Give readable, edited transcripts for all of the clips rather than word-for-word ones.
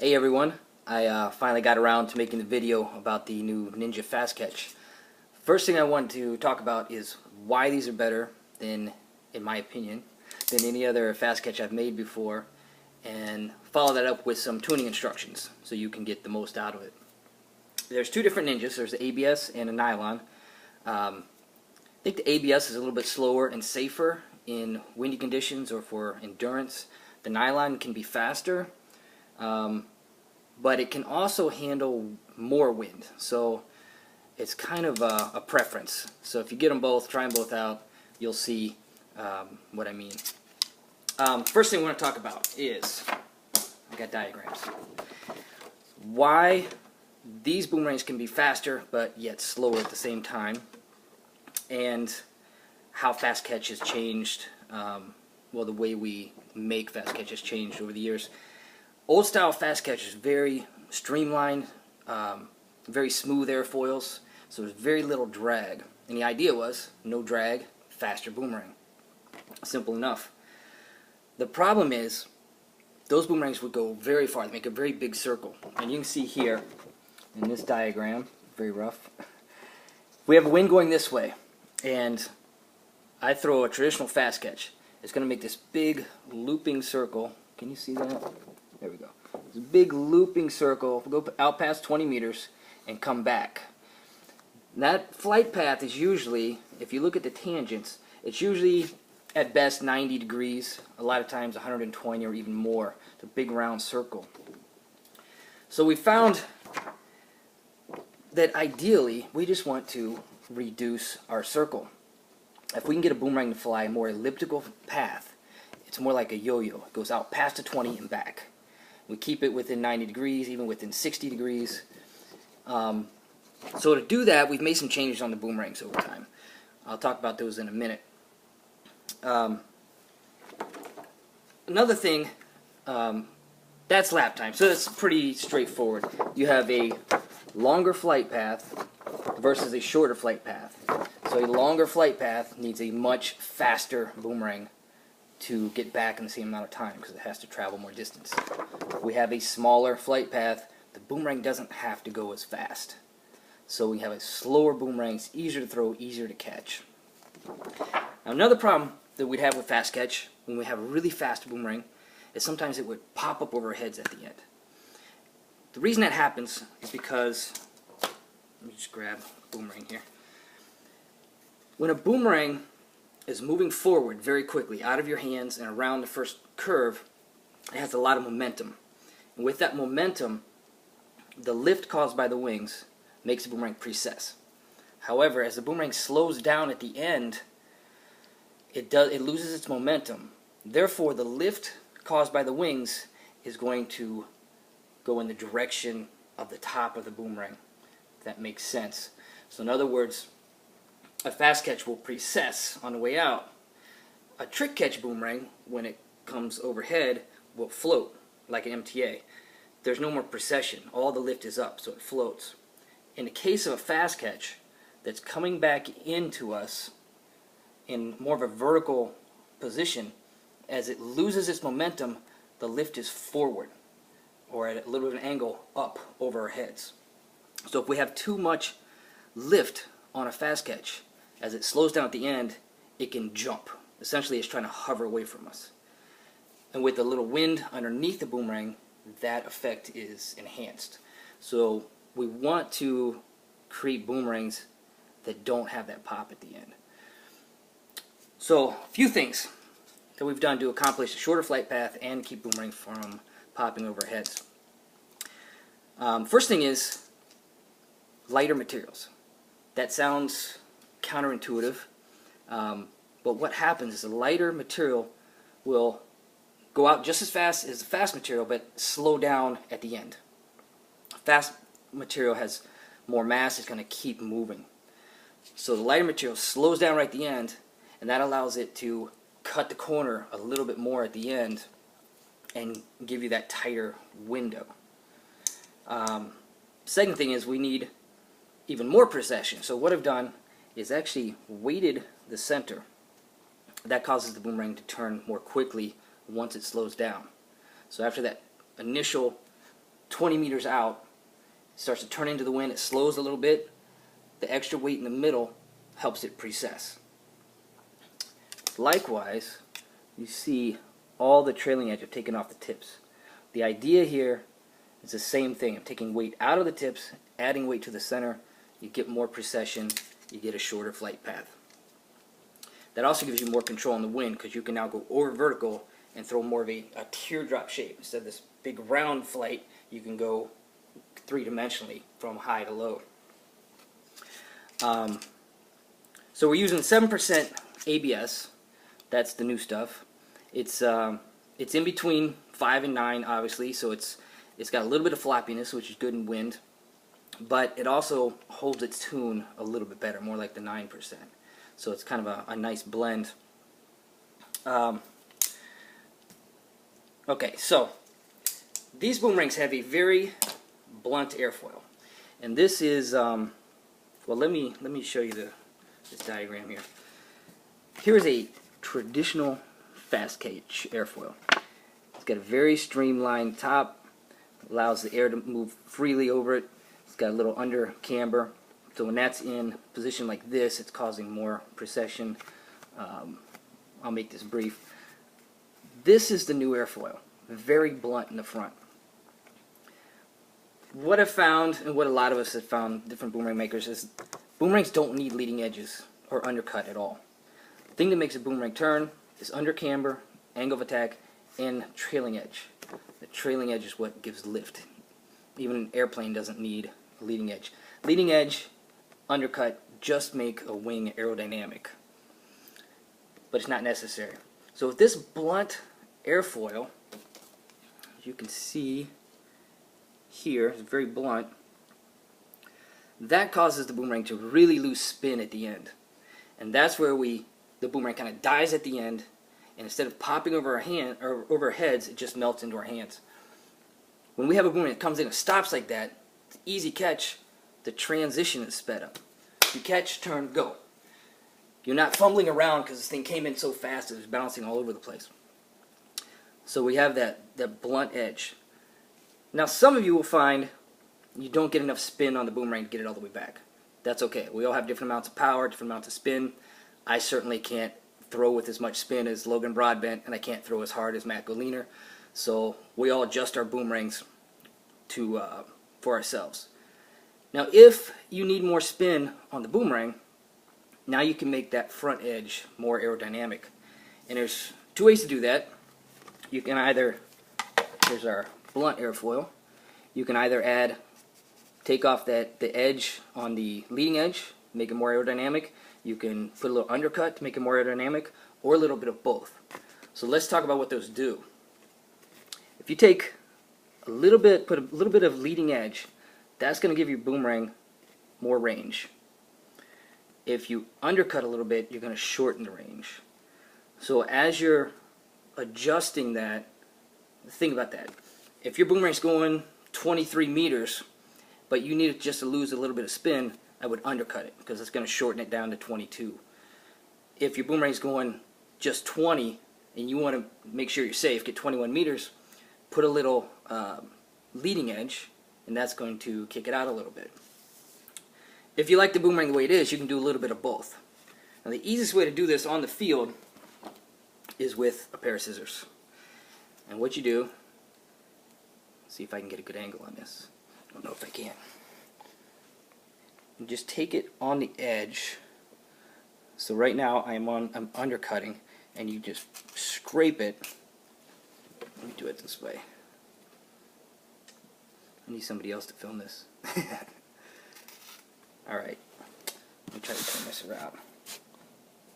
Hey everyone, I finally got around to making the video about the new Ninja Fast Catch. First thing I want to talk about is why these are better than, in my opinion, than any other Fast Catch I've made before, and follow that up with some tuning instructions so you can get the most out of it. There's two different Ninjas. There's the ABS and a nylon. I think the ABS is a little bit slower and safer in windy conditions or for endurance. The nylon can be faster, but it can also handle more wind, so it's kind of a preference. So if you get them both, try them both out, you'll see what I mean. First thing I want to talk about is, I got diagrams, why these boomerangs can be faster but yet slower at the same time, and how Fast Catch has changed. Well, the way we make Fast Catch has changed over the years. Old style Fast Catch is very streamlined, very smooth airfoils, so there's very little drag. And the idea was no drag, faster boomerang. Simple enough. The problem is those boomerangs would go very far. They make a very big circle. And you can see here in this diagram, very rough, we have a wind going this way, and I throw a traditional Fast Catch. It's going to make this big looping circle. Can you see that? There we go. It's a big looping circle, go out past 20 meters and come back. That flight path is usually, if you look at the tangents, it's usually at best 90 degrees, a lot of times 120 or even more. It's a big round circle. So we found that ideally we just want to reduce our circle. If we can get a boomerang to fly a more elliptical path, it's more like a yo-yo. It goes out past the 20 and back. We keep it within 90 degrees, even within 60 degrees. So to do that, we've made some changes on the boomerangs over time. I'll talk about those in a minute. Another thing, that's lap time. So that's pretty straightforward. You have a longer flight path versus a shorter flight path. So a longer flight path needs a much faster boomerang to get back in the same amount of time because it has to travel more distance. We have a smaller flight path. The boomerang doesn't have to go as fast. So we have a slower boomerang. It's easier to throw, easier to catch. Now, another problem that we'd have with Fast Catch when we have a really fast boomerang is sometimes it would pop up over our heads at the end. The reason that happens is because, let me just grab a boomerang here. When a boomerang is moving forward very quickly out of your hands and around the first curve, it has a lot of momentum. And with that momentum, the lift caused by the wings makes the boomerang precess. However, as the boomerang slows down at the end, it loses its momentum. Therefore, the lift caused by the wings is going to go in the direction of the top of the boomerang, if that makes sense. So in other words, a Fast Catch will precess on the way out. A Trick Catch boomerang, when it comes overhead, will float like an MTA. There's no more precession. All the lift is up, so it floats. In the case of a Fast Catch that's coming back into us in more of a vertical position, as it loses its momentum, the lift is forward, or at a little bit of an angle up over our heads. So if we have too much lift on a Fast Catch, as it slows down at the end, it can jump. Essentially, it's trying to hover away from us. And with a little wind underneath the boomerang, that effect is enhanced. So we want to create boomerangs that don't have that pop at the end. So a few things that we've done to accomplish a shorter flight path and keep boomerangs from popping over heads. First thing is lighter materials. That sounds counterintuitive, but what happens is a lighter material will go out just as fast as a fast material, but slow down at the end. Fast material has more mass, it's going to keep moving. So the lighter material slows down right at the end, and that allows it to cut the corner a little bit more at the end and give you that tighter window. Second thing is we need even more precession. So what I've done is actually weighted the center. That causes the boomerang to turn more quickly once it slows down. So after that initial 20 meters out, it starts to turn into the wind, it slows a little bit. The extra weight in the middle helps it precess. Likewise, you see all the trailing edge I've taken off the tips. The idea here is the same thing. I'm taking weight out of the tips, adding weight to the center. You get more precession, you get a shorter flight path. That also gives you more control on the wind because you can now go over vertical and throw more of a teardrop shape. Instead of this big round flight, you can go three-dimensionally from high to low. So we're using 7% ABS. That's the new stuff. It's in between 5 and 9, obviously, so it's got a little bit of floppiness, which is good in wind, but it also holds its tune a little bit better, more like the 9%. So it's kind of a nice blend. Okay, so these boomerangs have a very blunt airfoil, and this is well. Let me show you this diagram here. Here's a traditional fast cage airfoil. It's got a very streamlined top, allows the air to move freely over it. It's got a little under camber, so when that's in position like this, it's causing more precession. I'll make this brief. This is the new airfoil, very blunt in the front. What I've found, and what a lot of us have found, different boomerang makers, is boomerangs don't need leading edges or undercut at all. The thing that makes a boomerang turn is under camber, angle of attack, and trailing edge. The trailing edge is what gives lift. Even an airplane doesn't need a leading edge. Leading edge, undercut, just make a wing aerodynamic. But it's not necessary. So with this blunt airfoil, as you can see here, it's very blunt. That causes the boomerang to really lose spin at the end. And that's where the boomerang kind of dies at the end, and instead of popping over our heads, it just melts into our hands. When we have a boomerang that comes in and stops like that, it's easy catch, the transition is sped up. You catch, turn, go. You're not fumbling around because this thing came in so fast it was bouncing all over the place. So we have that blunt edge. Now some of you will find you don't get enough spin on the boomerang to get it all the way back. That's okay. We all have different amounts of power, different amounts of spin. I certainly can't throw with as much spin as Logan Broadbent, and I can't throw as hard as Matt Goliner. So we all adjust our boomerangs for ourselves. Now if you need more spin on the boomerang, now you can make that front edge more aerodynamic. And there's two ways to do that. You can either, here's our blunt airfoil, you can either take off the edge on the leading edge, make it more aerodynamic. You can put a little undercut to make it more aerodynamic, or a little bit of both. So let's talk about what those do. If you take put a little bit of leading edge, that's going to give your boomerang more range. If you undercut a little bit, you're going to shorten the range. So as you're adjusting that, think about that. If your boomerang's going 23 meters, but you need it just to lose a little bit of spin, I would undercut it because it's going to shorten it down to 22. If your boomerang's going just 20 and you want to make sure you're safe, get 21 meters, put a little leading edge, and that's going to kick it out a little bit. If you like the boomerang the way it is, you can do a little bit of both. Now the easiest way to do this on the field is with a pair of scissors. And what you do, see if I can get a good angle on this. I don't know if I can. You just take it on the edge. So right now I'm undercutting, and you just scrape it. Let me do it this way. I need somebody else to film this. Alright, let me try to turn this around.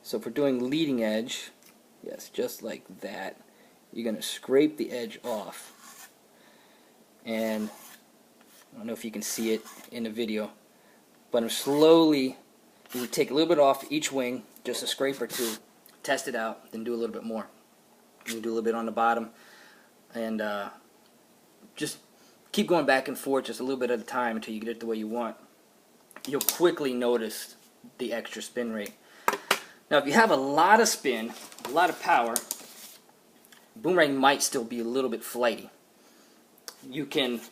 So if we're doing leading edge, yes, just like that, you're going to scrape the edge off. And I don't know if you can see it in the video, but I'm slowly, you take a little bit off each wing, just a scrape or two, test it out, then do a little bit more. You can do a little bit on the bottom, and just keep going back and forth just a little bit at a time until you get it the way you want. You'll quickly notice the extra spin rate. Now if you have a lot of spin, a lot of power, boomerang might still be a little bit flighty. You can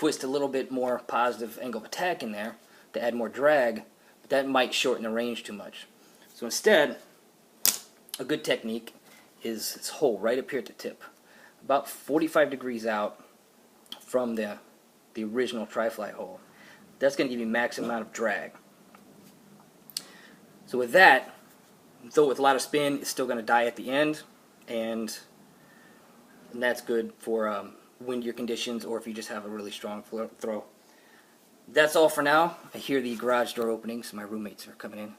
twist a little bit more positive angle of attack in there to add more drag, but that might shorten the range too much. So instead, a good technique is this hole right up here at the tip, about 45 degrees out from the original tri-fly hole. That's going to give you maximum amount of drag. So with that, though with a lot of spin, it's still going to die at the end, and that's good for windier conditions or if you just have a really strong throw. That's all for now. I hear the garage door opening, so my roommates are coming in.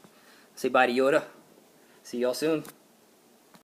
Say bye to Yoda. See y'all soon.